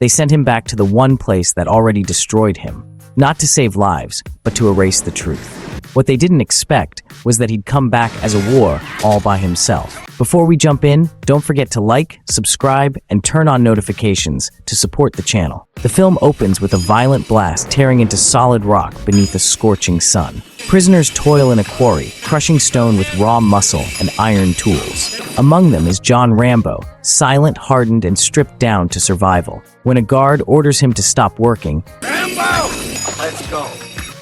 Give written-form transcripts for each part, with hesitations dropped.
They sent him back to the one place that already destroyed him, not to save lives, but to erase the truth. What they didn't expect was that he'd come back as a war all by himself. Before we jump in, don't forget to like, subscribe, and turn on notifications to support the channel. The film opens with a violent blast tearing into solid rock beneath a scorching sun. Prisoners toil in a quarry, crushing stone with raw muscle and iron tools. Among them is John Rambo, silent, hardened, and stripped down to survival. When a guard orders him to stop working, Rambo! Let's go.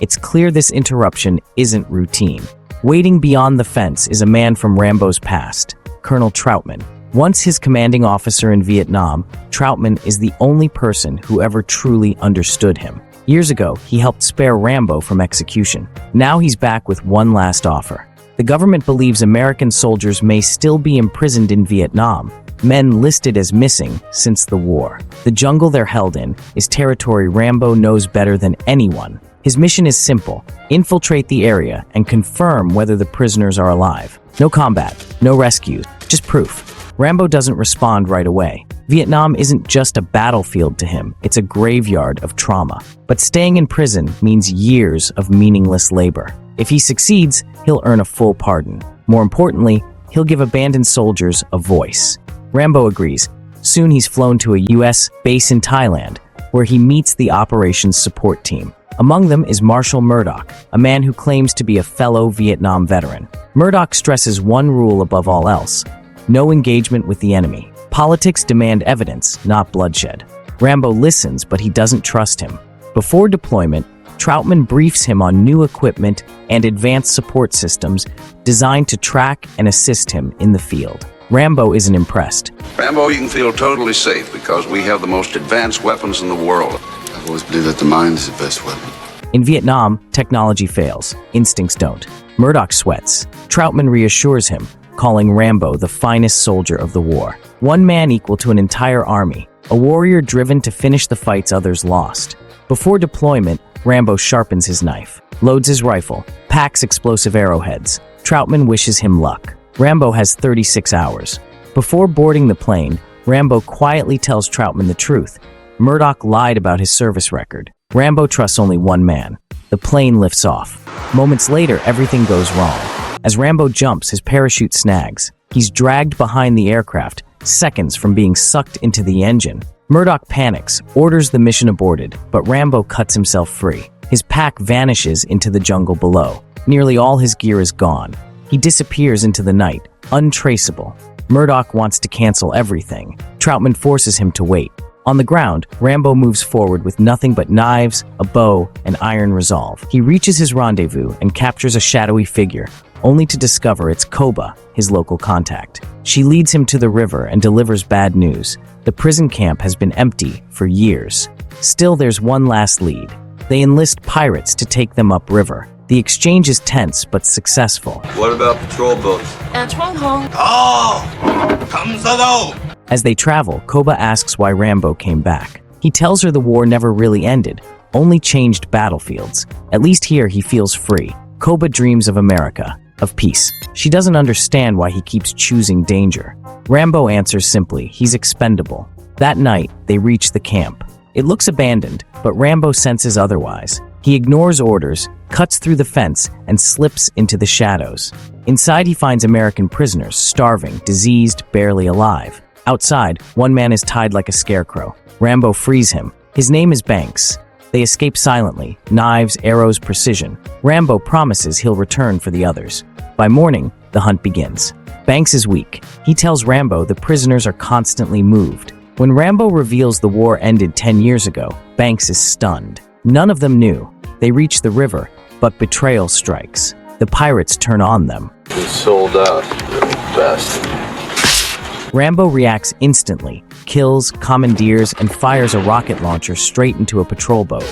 It's clear this interruption isn't routine. Waiting beyond the fence is a man from Rambo's past, Colonel Troutman. Once his commanding officer in Vietnam, Troutman is the only person who ever truly understood him. Years ago, he helped spare Rambo from execution. Now he's back with one last offer. The government believes American soldiers may still be imprisoned in Vietnam, men listed as missing since the war. The jungle they're held in is territory Rambo knows better than anyone. His mission is simple: infiltrate the area and confirm whether the prisoners are alive. No combat, no rescues, just proof. Rambo doesn't respond right away. Vietnam isn't just a battlefield to him, it's a graveyard of trauma. But staying in prison means years of meaningless labor. If he succeeds, he'll earn a full pardon. More importantly, he'll give abandoned soldiers a voice. Rambo agrees. Soon he's flown to a US base in Thailand, where he meets the operations support team. Among them is Marshal Murdoch, a man who claims to be a fellow Vietnam veteran. Murdoch stresses one rule above all else: no engagement with the enemy. Politics demand evidence, not bloodshed. Rambo listens, but he doesn't trust him. Before deployment, Troutman briefs him on new equipment and advanced support systems designed to track and assist him in the field. Rambo isn't impressed. Rambo, you can feel totally safe because we have the most advanced weapons in the world. I've always believed that the mind is the best weapon. In Vietnam, technology fails. Instincts don't. Murdoch sweats. Troutman reassures him, calling Rambo the finest soldier of the war. One man equal to an entire army. A warrior driven to finish the fights others lost. Before deployment, Rambo sharpens his knife, loads his rifle, packs explosive arrowheads. Troutman wishes him luck. Rambo has 36 hours. Before boarding the plane, Rambo quietly tells Troutman the truth. Murdoch lied about his service record. Rambo trusts only one man. The plane lifts off. Moments later, everything goes wrong. As Rambo jumps, his parachute snags. He's dragged behind the aircraft, seconds from being sucked into the engine. Murdoch panics, orders the mission aborted, but Rambo cuts himself free. His pack vanishes into the jungle below. Nearly all his gear is gone. He disappears into the night, untraceable. Murdoch wants to cancel everything. Troutman forces him to wait. On the ground, Rambo moves forward with nothing but knives, a bow, and iron resolve. He reaches his rendezvous and captures a shadowy figure, only to discover it's Koba, his local contact. She leads him to the river and delivers bad news. The prison camp has been empty for years. Still, there's one last lead. They enlist pirates to take them upriver. The exchange is tense but successful. What about patrol boats? As they travel, Koba asks why Rambo came back. He tells her the war never really ended, only changed battlefields. At least here he feels free. Koba dreams of America, of peace. She doesn't understand why he keeps choosing danger. Rambo answers simply, he's expendable. That night, they reach the camp. It looks abandoned, but Rambo senses otherwise. He ignores orders, cuts through the fence, and slips into the shadows. Inside, he finds American prisoners, starving, diseased, barely alive. Outside, one man is tied like a scarecrow. Rambo frees him. His name is Banks. They escape silently, knives, arrows, precision. Rambo promises he'll return for the others. By morning, the hunt begins. Banks is weak. He tells Rambo the prisoners are constantly moved. When Rambo reveals the war ended 10 years ago, Banks is stunned. None of them knew. They reach the river, but betrayal strikes. The pirates turn on them. We sold out the best. Rambo reacts instantly, kills, commandeers, and fires a rocket launcher straight into a patrol boat.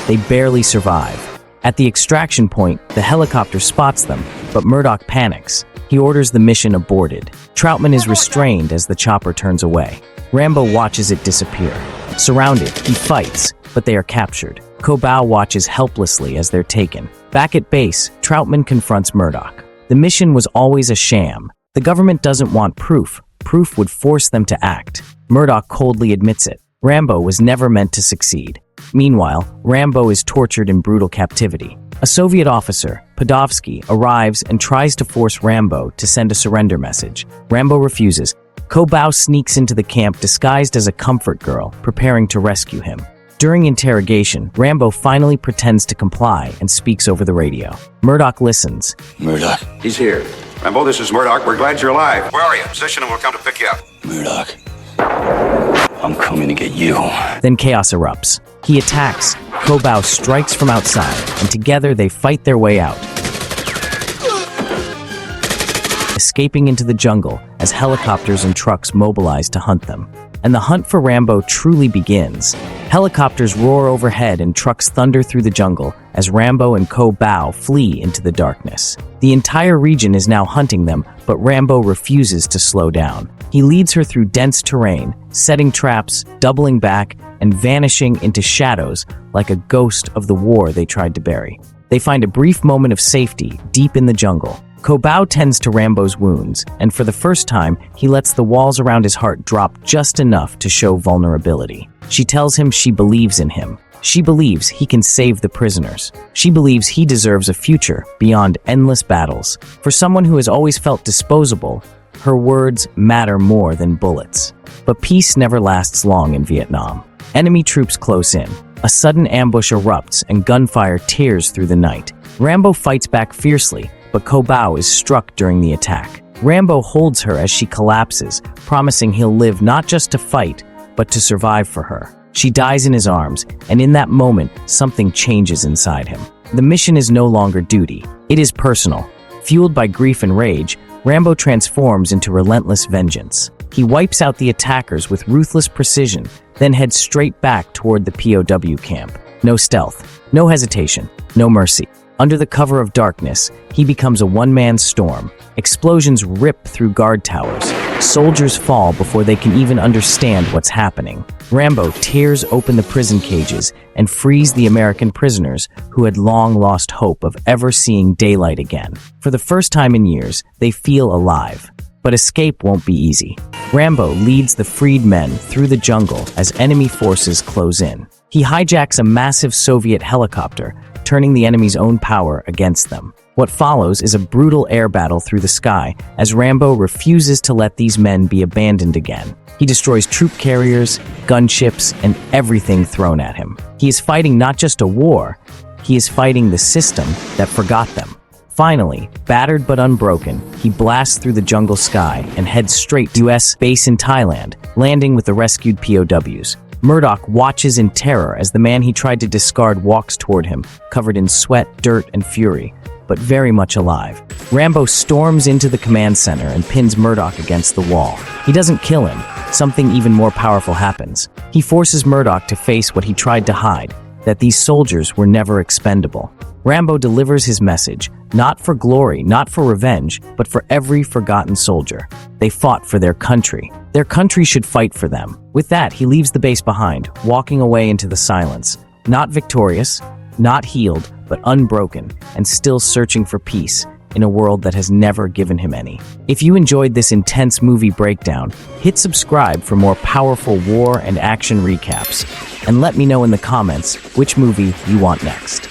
They barely survive. At the extraction point, the helicopter spots them, but Murdoch panics. He orders the mission aborted. Troutman is restrained as the chopper turns away. Rambo watches it disappear. Surrounded, he fights, but they are captured. Koba watches helplessly as they're taken. Back at base, Troutman confronts Murdoch. The mission was always a sham. The government doesn't want proof. Proof would force them to act. Murdoch coldly admits it. Rambo was never meant to succeed. Meanwhile, Rambo is tortured in brutal captivity. A Soviet officer, Podovsky, arrives and tries to force Rambo to send a surrender message. Rambo refuses. Kobau sneaks into the camp disguised as a comfort girl, preparing to rescue him. During interrogation, Rambo finally pretends to comply and speaks over the radio. Murdoch listens. Murdoch. He's here. Rambo, this is Murdoch. We're glad you're alive. Where are you? Position and we'll come to pick you up. Murdoch. I'm coming to get you. Then chaos erupts. He attacks, Kobau strikes from outside, and together they fight their way out, escaping into the jungle as helicopters and trucks mobilize to hunt them. And the hunt for Rambo truly begins. Helicopters roar overhead and trucks thunder through the jungle as Rambo and Kobau flee into the darkness. The entire region is now hunting them, but Rambo refuses to slow down. He leads her through dense terrain, setting traps, doubling back, and vanishing into shadows like a ghost of the war they tried to bury. They find a brief moment of safety deep in the jungle. Kobau tends to Rambo's wounds, and for the first time, he lets the walls around his heart drop just enough to show vulnerability. She tells him she believes in him. She believes he can save the prisoners. She believes he deserves a future beyond endless battles. For someone who has always felt disposable, her words matter more than bullets. But peace never lasts long in Vietnam. Enemy troops close in. A sudden ambush erupts and gunfire tears through the night. Rambo fights back fiercely, but Kobau is struck during the attack. Rambo holds her as she collapses, promising he'll live not just to fight, but to survive for her. She dies in his arms, and in that moment, something changes inside him. The mission is no longer duty. It is personal. Fueled by grief and rage, Rambo transforms into relentless vengeance. He wipes out the attackers with ruthless precision, then heads straight back toward the POW camp. No stealth, no hesitation, no mercy. Under the cover of darkness, he becomes a one-man storm. Explosions rip through guard towers. Soldiers fall before they can even understand what's happening. Rambo tears open the prison cages and frees the American prisoners who had long lost hope of ever seeing daylight again. For the first time in years, they feel alive. But escape won't be easy. Rambo leads the freed men through the jungle as enemy forces close in. He hijacks a massive Soviet helicopter, turning the enemy's own power against them. What follows is a brutal air battle through the sky as Rambo refuses to let these men be abandoned again. He destroys troop carriers, gunships, and everything thrown at him. He is fighting not just a war, he is fighting the system that forgot them. Finally, battered but unbroken, he blasts through the jungle sky and heads straight to US base in Thailand, landing with the rescued POWs. Murdoch watches in terror as the man he tried to discard walks toward him, covered in sweat, dirt, and fury, but very much alive. Rambo storms into the command center and pins Murdoch against the wall. He doesn't kill him. Something even more powerful happens. He forces Murdoch to face what he tried to hide, that these soldiers were never expendable. Rambo delivers his message, not for glory, not for revenge, but for every forgotten soldier. They fought for their country. Their country should fight for them. With that, he leaves the base behind, walking away into the silence. Not victorious, not healed, but unbroken, and still searching for peace in a world that has never given him any. If you enjoyed this intense movie breakdown, hit subscribe for more powerful war and action recaps, and let me know in the comments which movie you want next.